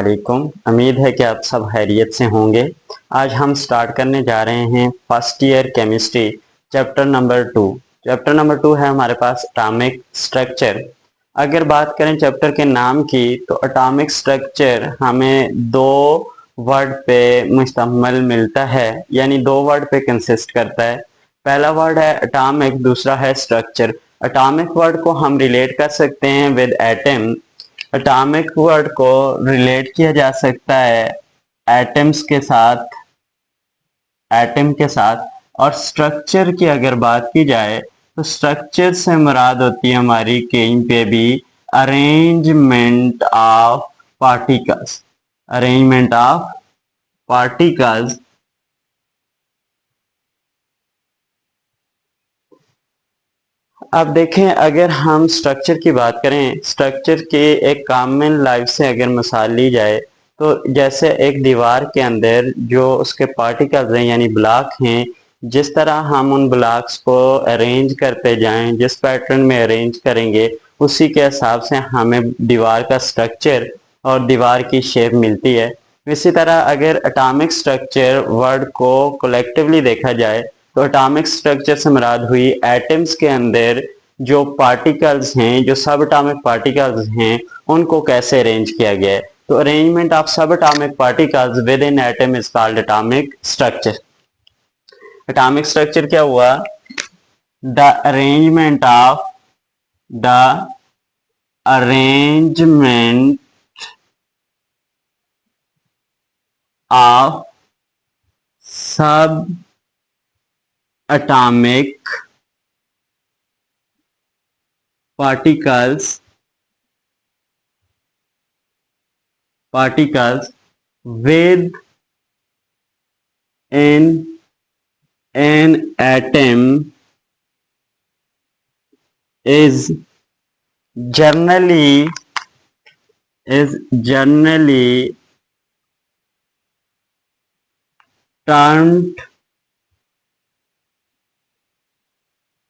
वालेकुम। उम्मीद है कि आप सब खैरियत से होंगे। आज हम स्टार्ट करने जा रहे हैं first year chemistry chapter number 2। Chapter number 2 है हमारे पास एटॉमिक स्ट्रक्चर। अगर बात करें चैप्टर के नाम की तो एटॉमिक स्ट्रक्चर हमें दो वर्ड पे मुश्तमिल मिलता है, यानी दो वर्ड पे कंसिस्ट करता है। पहला वर्ड है एटॉमिक, दूसरा है स्ट्रक्चर। एटॉमिक वर्ड को हम रिलेट कर सकते हैं विद एटम। एटॉमिक वर्ड को रिलेट किया जा सकता है एटम्स के साथ, एटम के साथ। और स्ट्रक्चर की अगर बात की जाए तो स्ट्रक्चर से मुराद होती है हमारी कहीं पे भी arrangement of particles, arrangement of particles. अब देखें, अगर हम स्ट्रक्चर की बात करें, स्ट्रक्चर के एक कॉमन लाइफ से अगर मिसाल ली जाए तो जैसे एक दीवार के अंदर जो उसके पार्टिकल्स हैं यानी ब्लॉक हैं, जिस तरह हम उन ब्लॉक्स को अरेंज करते जाएं, जिस पैटर्न में अरेंज करेंगे उसी के हिसाब से हमें दीवार का स्ट्रक्चर और दीवार की शेप मिलती है। इसी तरह अगर एटॉमिक स्ट्रक्चर वर्ड को कलेक्टिवली देखा जाए तो एटॉमिक स्ट्रक्चर से मुराद हुई एटम्स के अंदर जो पार्टिकल्स हैं, जो सब एटॉमिक पार्टिकल्स हैं, उनको कैसे अरेंज किया गया है। तो अरेंजमेंट ऑफ सब atomic particles with in atom is called atomic structure. Atomic structure क्या हुआ? The arrangement of the arrangement of सब atomic particles with in an atom is generally termed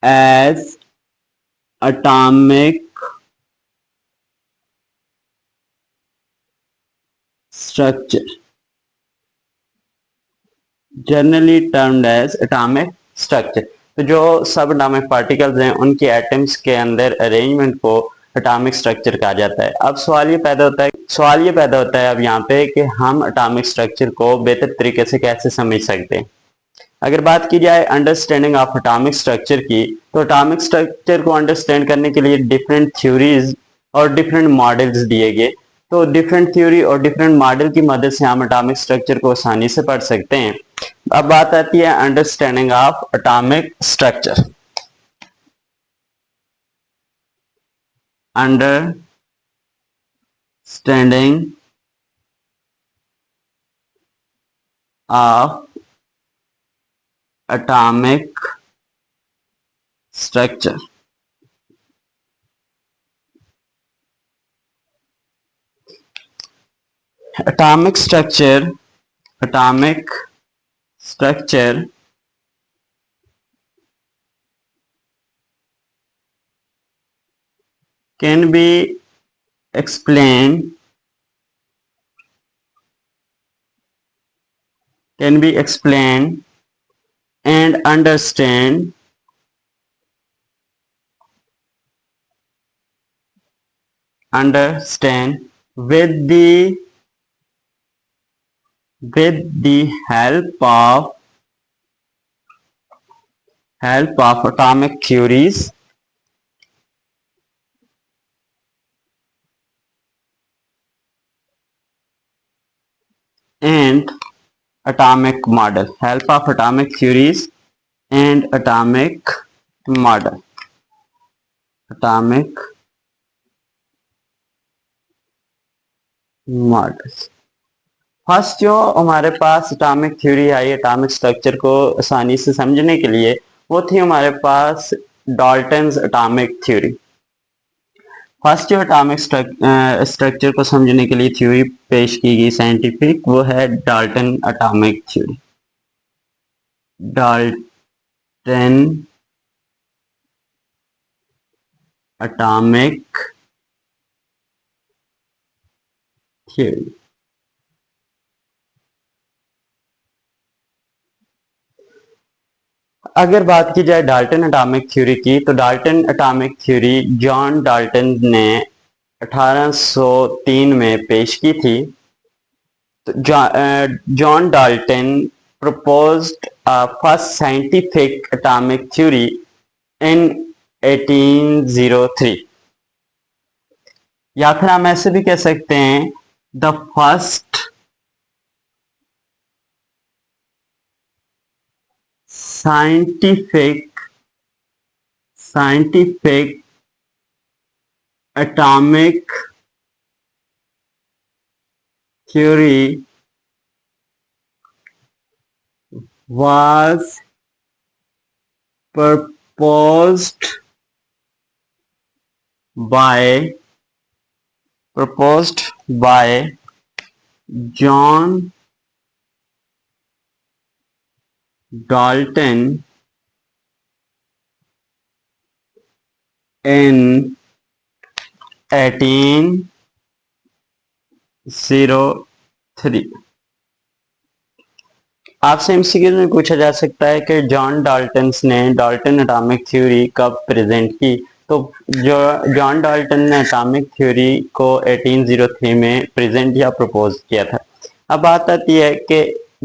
as atomic structure, generally termed as atomic structure. तो जो सब atomic particles हैं उनके atoms के अंदर अरेंजमेंट को एटॉमिक स्ट्रक्चर कहा जाता है। अब सवाल ये पैदा होता है अब यहाँ पे कि हम एटॉमिक स्ट्रक्चर को बेहतर तरीके से कैसे समझ सकते हैं। अगर बात की जाए अंडरस्टैंडिंग ऑफ एटॉमिक स्ट्रक्चर की, तो एटॉमिक स्ट्रक्चर को अंडरस्टैंड करने के लिए डिफरेंट थ्योरीज और डिफरेंट मॉडल्स दिए गए। तो डिफरेंट थ्योरी और डिफरेंट मॉडल की मदद से हम एटॉमिक स्ट्रक्चर को आसानी से पढ़ सकते हैं। अब बात आती है understanding of atomic structure. Understanding of atomic structure. atomic structure can be explained and understand with the help of atomic theories and atomic model, and atomic model, atomic models। First जो हमारे पास एटॉमिक थ्योरी आई atomic structure को आसानी से समझने के लिए, वो थी हमारे पास डाल्टन्स एटॉमिक थ्योरी। फर्स्ट जो एटॉमिक स्ट्रक्चर को समझने के लिए थ्योरी पेश की गई साइंटिफिक, वो है Dalton atomic theory. Dalton atomic theory. अगर बात की जाए डाल्टन एटॉमिक थ्योरी की, तो Dalton atomic theory John Dalton ने 1803 में पेश की थी। तो John Dalton proposed a first scientific atomic theory in 1803, या फिर हम ऐसे भी कह सकते हैं the first scientific atomic theory was proposed by John Dalton in 1803। आपसे एमसीक्यू में पूछा जा सकता है कि जॉन डाल्टन ने डाल्टन एटॉमिक थ्योरी कब प्रेजेंट की। तो जो जॉन डाल्टन ने एटॉमिक थ्योरी को 1803 में प्रेजेंट या प्रपोज किया था। अब बात आती है कि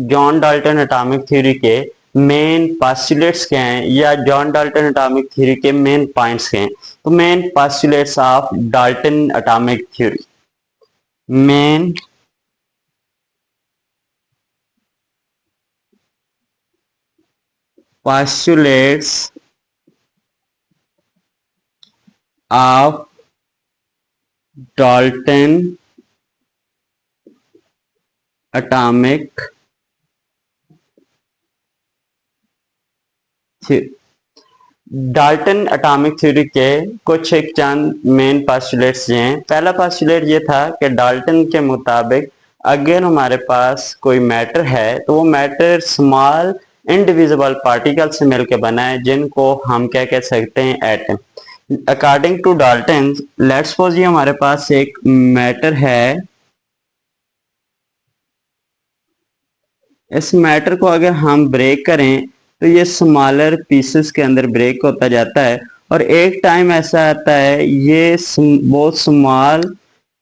जॉन डाल्टन एटॉमिक थ्योरी के मेन पोस्टुलेट्स क्या हैं, या जॉन डाल्टन एटॉमिक थ्योरी के मेन पॉइंट्स क्या हैं। तो main postulates of Dalton atomic theory, main postulates of Dalton atomic theory। Dalton atomic theory के कुछ एक चंद मेन पोस्टुलेट्स हैं। पहला पोस्टुलेट ये था कि डाल्टन के मुताबिक अगर हमारे पास कोई मैटर है तो वो मैटर स्मॉल इनडिविजिबल पार्टिकल से मिलकर बना है, जिनको हम क्या कह सकते हैं, एटम। अकॉर्डिंग टू डाल्टन, लेट्स सपोज ये हमारे पास एक मैटर है। इस मैटर को अगर हम ब्रेक करें तो ये स्मॉलर पीसेस के अंदर ब्रेक होता जाता है, और एक टाइम ऐसा आता है ये बहुत स्मॉल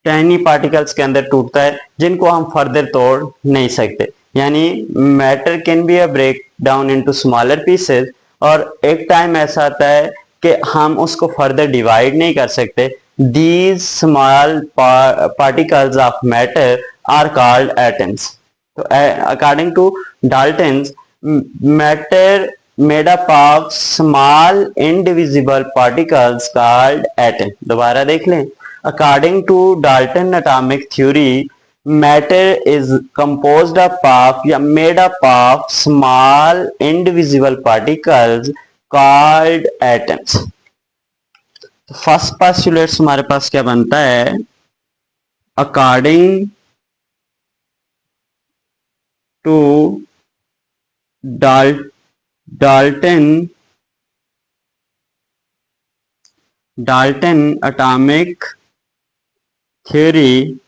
टाइनी पार्टिकल्स के अंदर टूटता है, जिनको हम फर्दर तोड़ नहीं सकते। यानी matter can be a break down into smaller pieces, और एक टाइम ऐसा आता है कि हम उसको फर्दर डिवाइड नहीं कर सकते। These small particles of matter are called atoms. तो according to Dalton, matter made up of small indivisible particles called atom. दोबारा देख लें, according to Dalton atomic theory, matter is composed of या made up of small indivisible particles called atoms. तो first postulate हमारे पास क्या बनता है, according to Dalton atomic theory,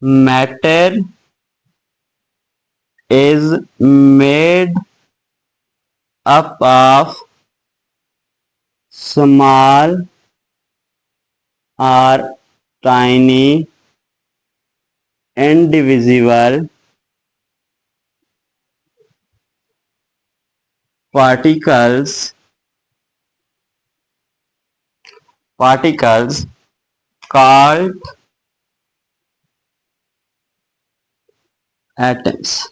matter is made up of small or tiny indivisible particles called atoms।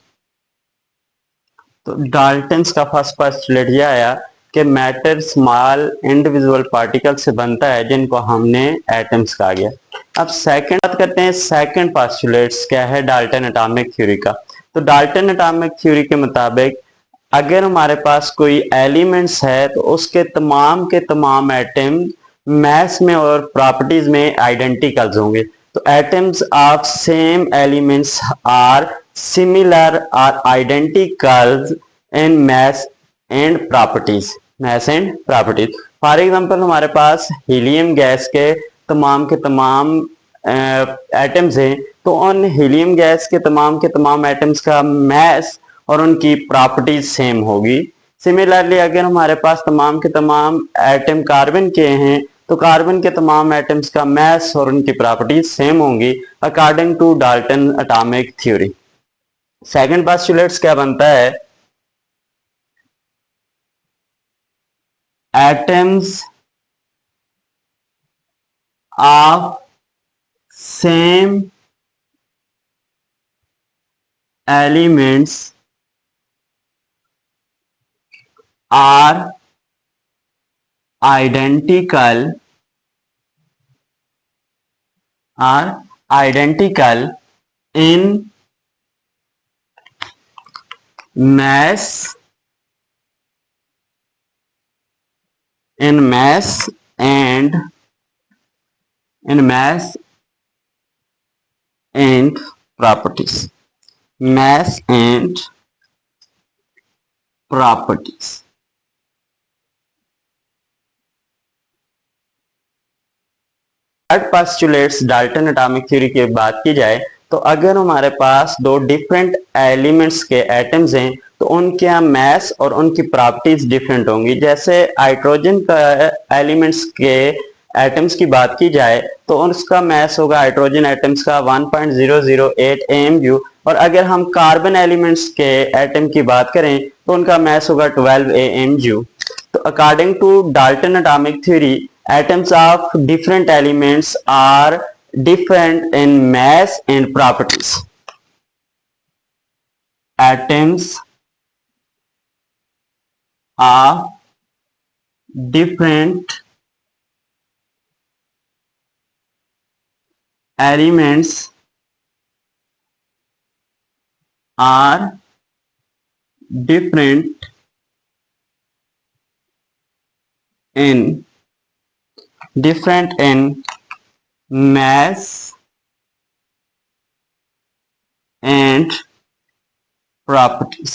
तो Dalton's का first postulate यह आया कि मैटर स्मॉल इंडिविजुअल पार्टिकल से बनता है, जिनको हमने एटम्स कहा गया। अब सेकंड बात करते हैं, सेकंड पोस्टुलेट्स क्या है डाल्टन एटॉमिक थ्योरी का। तो डाल्टन एटॉमिक थ्योरी के मुताबिक अगर हमारे पास कोई एलिमेंट्स है तो उसके तमाम के तमाम एटम मैस में और प्रॉपर्टीज में आइडेंटिकल्स होंगे। तो atoms of same elements are similar और identicals in mass and properties. For example, हमारे पास हीलियम गैस के तमाम एटम्स हैं, तो उन हीलियम गैस के तमाम एटम्स का मास और उनकी प्रॉपर्टीज सेम होगी। सिमिलरली अगर हमारे पास तमाम के तमाम एटम कार्बन के हैं, तो कार्बन के तमाम एटम्स का मास और उनकी प्रॉपर्टीज सेम होंगी according to Dalton atomic theory. Second postulates क्या बनता है? Atoms of same elements are identical in mass and properties. Mass and properties. Third postulates Dalton atomic theory की बात की जाए तो अगर हमारे पास दो डिफरेंट एलिमेंट्स के एटम्स हैं तो उनके मास और उनकी प्रॉपर्टीज डिफरेंट होंगी। जैसे हाइड्रोजन का एलिमेंट्स के एटम्स की बात की जाए तो उसका मास होगा हाइड्रोजन एटम्स का 1.008 AMU, और अगर हम कार्बन एलिमेंट्स के एटम की बात करें तो उनका मास होगा 12 AMU। तो according to Dalton atomic theory, atoms of different elements are different in mass and properties. Atoms of different elements are different in mass and properties.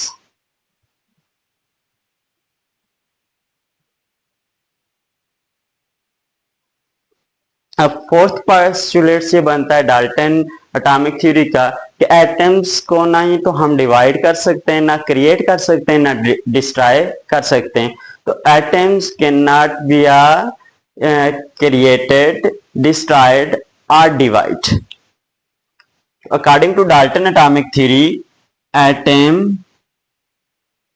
अब फोर्थ पोस्टुलेट से बनता है डाल्टन एटॉमिक थ्योरी का कि atoms को ना ही तो हम डिवाइड कर सकते हैं, ना क्रिएट कर सकते हैं, ना डिस्ट्रॉय कर सकते हैं। तो atoms can not be created, destroyed or divide. According to Dalton atomic theory, atom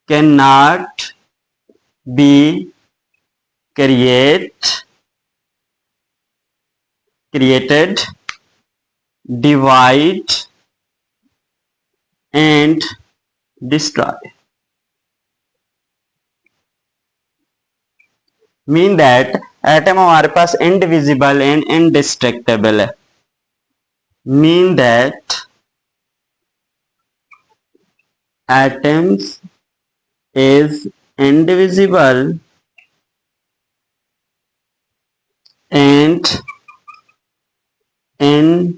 cannot be created, divide and destroy. Mean that atom हमारे पास इनडिविजिबल एंड इनडिस्ट्रक्टेबल है। Mean that atoms is indivisible and indestructible.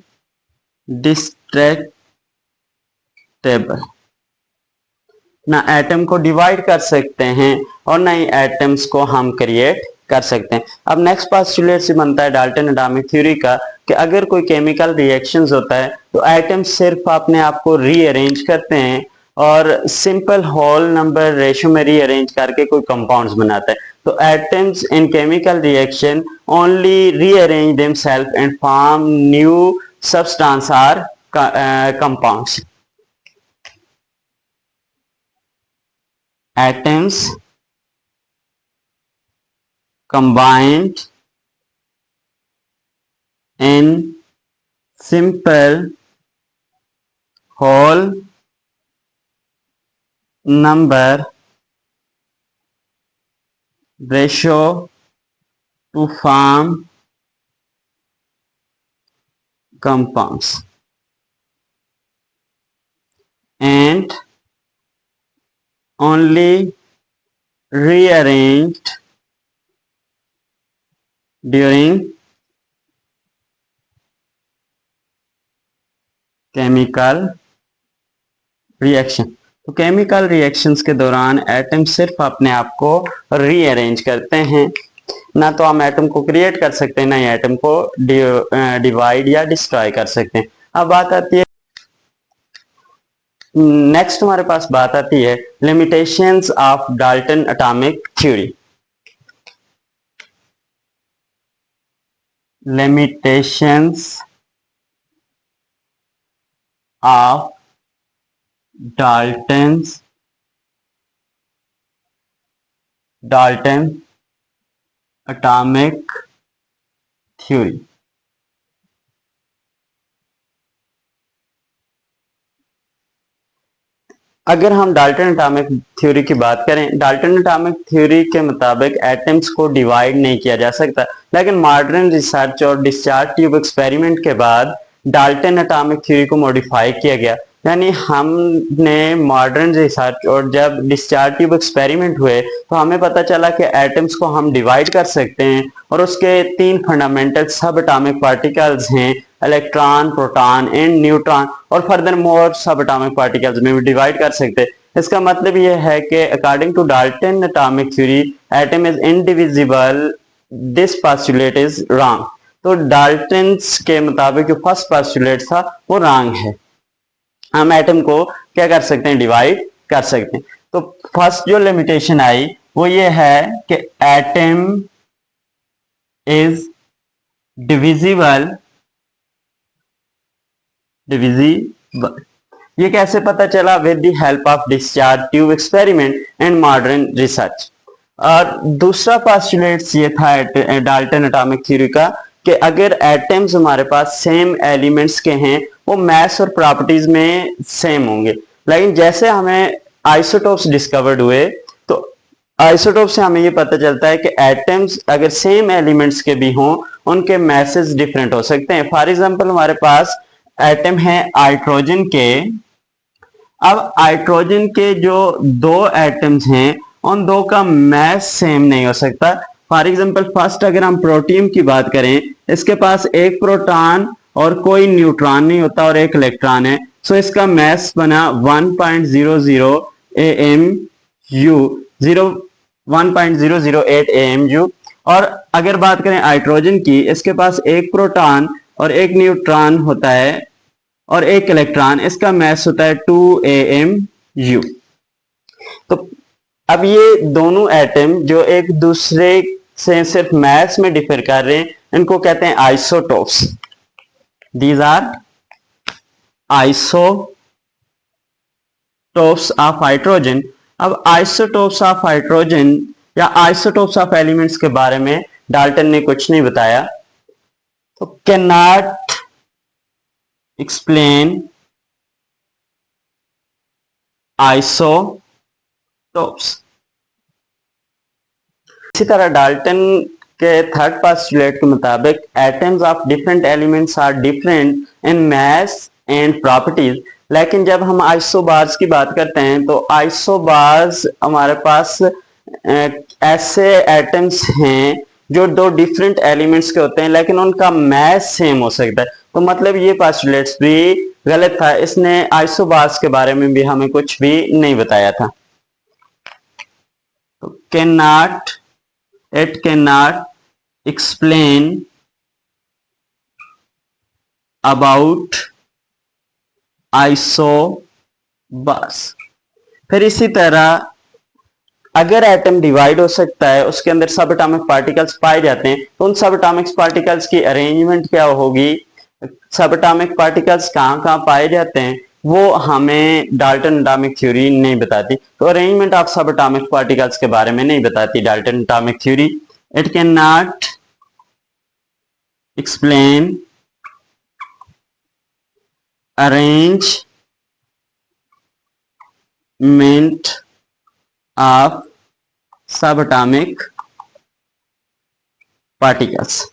ना atom को divide कर सकते हैं और ना ही atoms को हम क्रिएट कर सकते हैं। अब नेक्स्ट पोस्टुलेट से बनता है डाल्टन एटॉमिक थ्योरी का कि अगर कोई केमिकल रिएक्शंस होता है तो एटम्स सिर्फ अपने आप को रीअरेंज करते हैं और सिंपल होल नंबर रेशियो में रीअरेंज करके कोई कंपाउंड्स बनाता है। तो atoms in chemical reaction only rearrange themselves and form new substance or compounds. Atoms combined in simple whole number ratio to form compounds and only rearranged during chemical reaction. तो chemical reactions के दौरान atom सिर्फ अपने आप को rearrange करते हैं। ना तो हम एटम को क्रिएट कर सकते हैं, ना ही एटम को डिवाइड या डिस्ट्रॉय कर सकते हैं। अब बात आती है, नेक्स्ट हमारे पास बात आती है limitations of Dalton atomic theory. Limitations of Dalton atomic theory. अगर हम डाल्टन एटॉमिक थ्योरी की बात करें, डाल्टन एटॉमिक थ्योरी के मुताबिक एटम्स को डिवाइड नहीं किया जा सकता, लेकिन मॉडर्न रिसर्च और डिस्चार्ज ट्यूब एक्सपेरिमेंट के बाद डाल्टन एटॉमिक थ्योरी को मॉडिफाई किया गया। यानी हमने मॉडर्न रिसर्च और जब डिस्चार्ज ट्यूब एक्सपेरिमेंट हुए तो हमें पता चला कि एटम्स को हम डिवाइड कर सकते हैं और उसके 3 फंडामेंटल सब एटॉमिक पार्टिकल्स हैं, इलेक्ट्रॉन, प्रोटॉन एंड न्यूट्रॉन, और फर्दर मोर सब एटॉमिक पार्टिकल्स में भी डिवाइड कर सकते हैं। इसका मतलब यह है कि according to Dalton atomic theory atom is indivisible, this postulate is wrong. तो डाल्टन के मुताबिक जो फर्स्ट पोस्टुलेट था वो रॉन्ग है, हम एटम को क्या कर सकते हैं, डिवाइड कर सकते हैं। तो फर्स्ट जो लिमिटेशन आई वो ये है कि एटम इज डिविजिबल, ये कैसे पता चला? With the help of discharge tube experiment and modern research. और दूसरा पोस्टुलेट ये था डाल्टन एटॉमिक थ्योरी का कि अगर एटम्स हमारे पास सेम एलिमेंट्स के हैं वो मैथ और प्रॉपर्टीज में सेम होंगे, लेकिन जैसे हमें आइसोटोप्स डिस्कवर्ड हुए तो आइसोटोप से हमें ये पता चलता है कि एटम्स अगर सेम एलिमेंट्स के भी हों उनके मैसेज डिफरेंट हो सकते हैं। फॉर एग्जांपल हमारे पास एटम है हाइड्रोजन के, अब हाइड्रोजन के जो 2 एटम्स हैं उन 2 का मैस सेम नहीं हो सकता। फॉर एग्जांपल फर्स्ट अगर हम प्रोटियम की बात करें, इसके पास एक प्रोटॉन और कोई न्यूट्रॉन नहीं होता और एक इलेक्ट्रॉन है, सो इसका मैस बना 1.00 AMU 1.008 AMU। और अगर बात करें हाइड्रोजन की, इसके पास एक प्रोटॉन और एक न्यूट्रॉन होता है और एक इलेक्ट्रॉन, इसका मैस होता है 2 AMU। तो अब ये दोनों एटम जो एक दूसरे से सिर्फ मैस में डिफर कर रहे हैं, इनको कहते हैं isotopes. These are isotopes of hydrogen. अब आइसोटोप्स ऑफ हाइड्रोजन या आइसोटोप्स ऑफ एलिमेंट्स के बारे में डाल्टन ने कुछ नहीं बताया। तो कैन नॉट एक्सप्लेन आइसोटोप्स। इसी तरह डाल्टन के थर्ड पोस्टुलेट के मुताबिक atoms of different elements are different in mass and properties. लेकिन जब हम आइसोबार्स की बात करते हैं तो आइसोबार्स हमारे पास ऐसे एटम्स हैं जो 2 डिफरेंट एलिमेंट्स के होते हैं लेकिन उनका मैस सेम हो सकता है। तो मतलब ये पोस्टुलेट्स भी गलत था, इसने आइसोबार्स के बारे में भी हमें कुछ भी नहीं बताया था। तो it cannot explain about isobars। फिर इसी तरह अगर एटम डिवाइड हो सकता है, उसके अंदर सब एटॉमिक पार्टिकल्स पाए जाते हैं, तो उन सब एटॉमिक पार्टिकल्स की अरेंजमेंट क्या होगी, सब एटॉमिक पार्टिकल्स कहाँ कहाँ पाए जाते हैं, वो हमें डाल्टन एटॉमिक थ्योरी नहीं बताती। तो अरेंजमेंट ऑफ सब एटॉमिक पार्टिकल्स के बारे में नहीं बताती Dalton atomic theory. It can not explain arrangement of सब एटॉमिक पार्टिकल्स।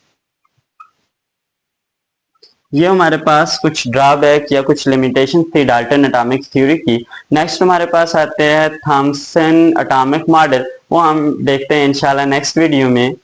ये हमारे पास कुछ ड्रॉबैक या कुछ लिमिटेशन थी डाल्टन एटॉमिक थ्योरी की। नेक्स्ट हमारे पास आते हैं थॉमसन एटॉमिक मॉडल, वो हम देखते हैं इंशाल्लाह नेक्स्ट वीडियो में।